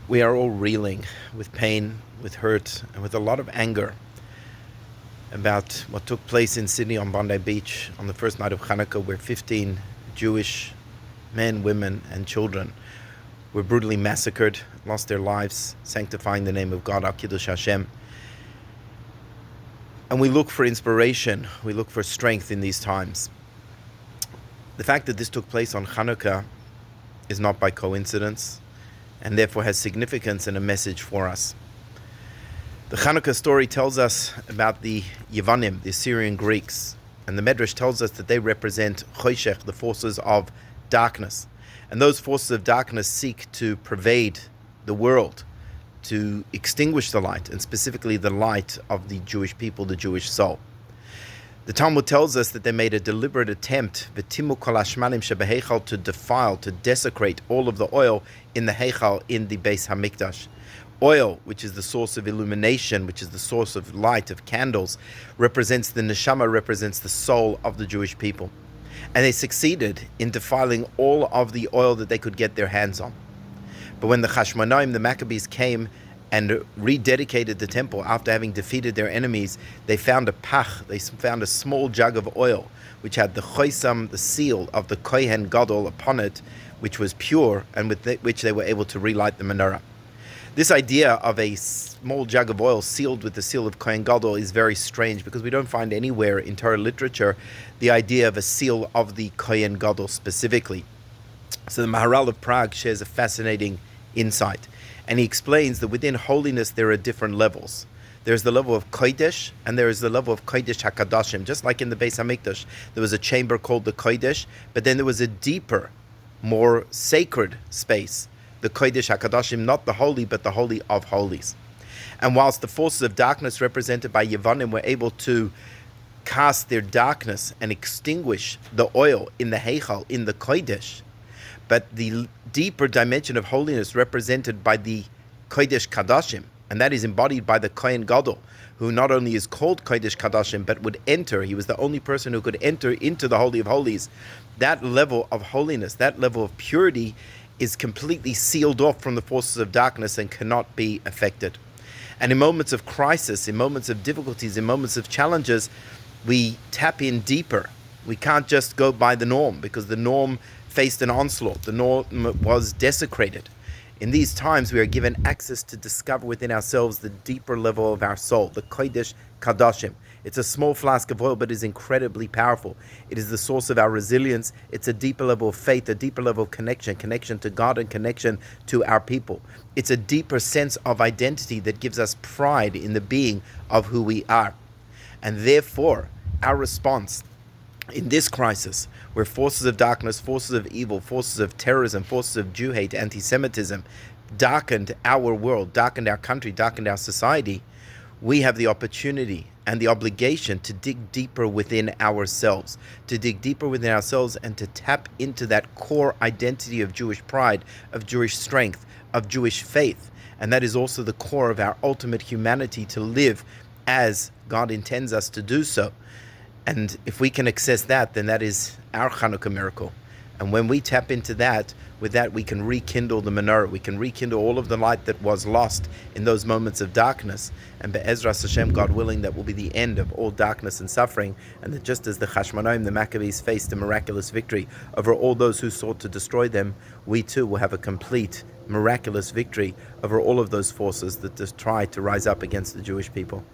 We are all reeling with pain, with hurt, and with a lot of anger about what took place in Sydney on Bondi Beach on the first night of Chanukah, where 15 Jewish men, women, and children were brutally massacred, lost their lives, sanctifying the name of God, Kiddush Hashem. And we look for inspiration, we look for strength in these times. The fact that this took place on Chanukah is not by coincidence, and therefore has significance and a message for us. The Chanukah story tells us about the Yevanim, the Assyrian Greeks, and the Medrash tells us that they represent Choshech, the forces of darkness. And those forces of darkness seek to pervade the world, to extinguish the light, and specifically the light of the Jewish people, the Jewish soul. The Talmud tells us that they made a deliberate attempt, v'timu kol hashmanim shebeheichal, to defile, to desecrate all of the oil in the heichal, in the Beis Hamikdash. Oil, which is the source of illumination, which is the source of light, of candles, represents the neshama, represents the soul of the Jewish people. And they succeeded in defiling all of the oil that they could get their hands on. But when the Chashmonaim, the Maccabees, came and rededicated the temple after having defeated their enemies, they found a pach, they found a small jug of oil, which had the choisam, the seal of the Kohen Gadol upon it, which was pure, and with which they were able to relight the menorah. This idea of a small jug of oil sealed with the seal of Kohen Gadol is very strange, because we don't find anywhere in Torah literature the idea of a seal of the Kohen Gadol specifically. So the Maharal of Prague shares a fascinating insight, and he explains that within holiness there are different levels. There's the level of Kodesh, and there is the level of Kodesh HaKadoshim. Just like in the Beis Hamikdash, there was a chamber called the Kodesh, but then there was a deeper, more sacred space, the Kodesh HaKadoshim, not the holy, but the Holy of Holies. And whilst the forces of darkness represented by Yevanim were able to cast their darkness and extinguish the oil in the Heichal, in the Kodesh, but the deeper dimension of holiness represented by the Kodesh Kadashim, and that is embodied by the Kohen Gadol, who not only is called Kodesh Kadashim, but would enter, he was the only person who could enter into the Holy of Holies. That level of holiness, that level of purity is completely sealed off from the forces of darkness and cannot be affected. And in moments of crisis, in moments of difficulties, in moments of challenges, we tap in deeper. We can't just go by the norm, because the norm faced an onslaught. The norm was desecrated. In these times, we are given access to discover within ourselves the deeper level of our soul, the Kodesh Kadashim. It's a small flask of oil, but is incredibly powerful. It is the source of our resilience. It's a deeper level of faith, a deeper level of connection to God and connection to our people. It's a deeper sense of identity that gives us pride in the being of who we are. And therefore, our response in this crisis, where forces of darkness, forces of evil, forces of terrorism, forces of Jew hate, anti-Semitism darkened our world, darkened our country, darkened our society, we have the opportunity and the obligation to dig deeper within ourselves, and to tap into that core identity of Jewish pride, of Jewish strength, of Jewish faith. And that is also the core of our ultimate humanity, to live as God intends us to do so. And if we can access that, then that is our Chanukah miracle. And when we tap into that, with that we can rekindle the menorah. We can rekindle all of the light that was lost in those moments of darkness. And Be'ezras Hashem, God willing, that will be the end of all darkness and suffering. And that just as the Chashmonaim, the Maccabees, faced a miraculous victory over all those who sought to destroy them, we too will have a complete, miraculous victory over all of those forces that just try to rise up against the Jewish people.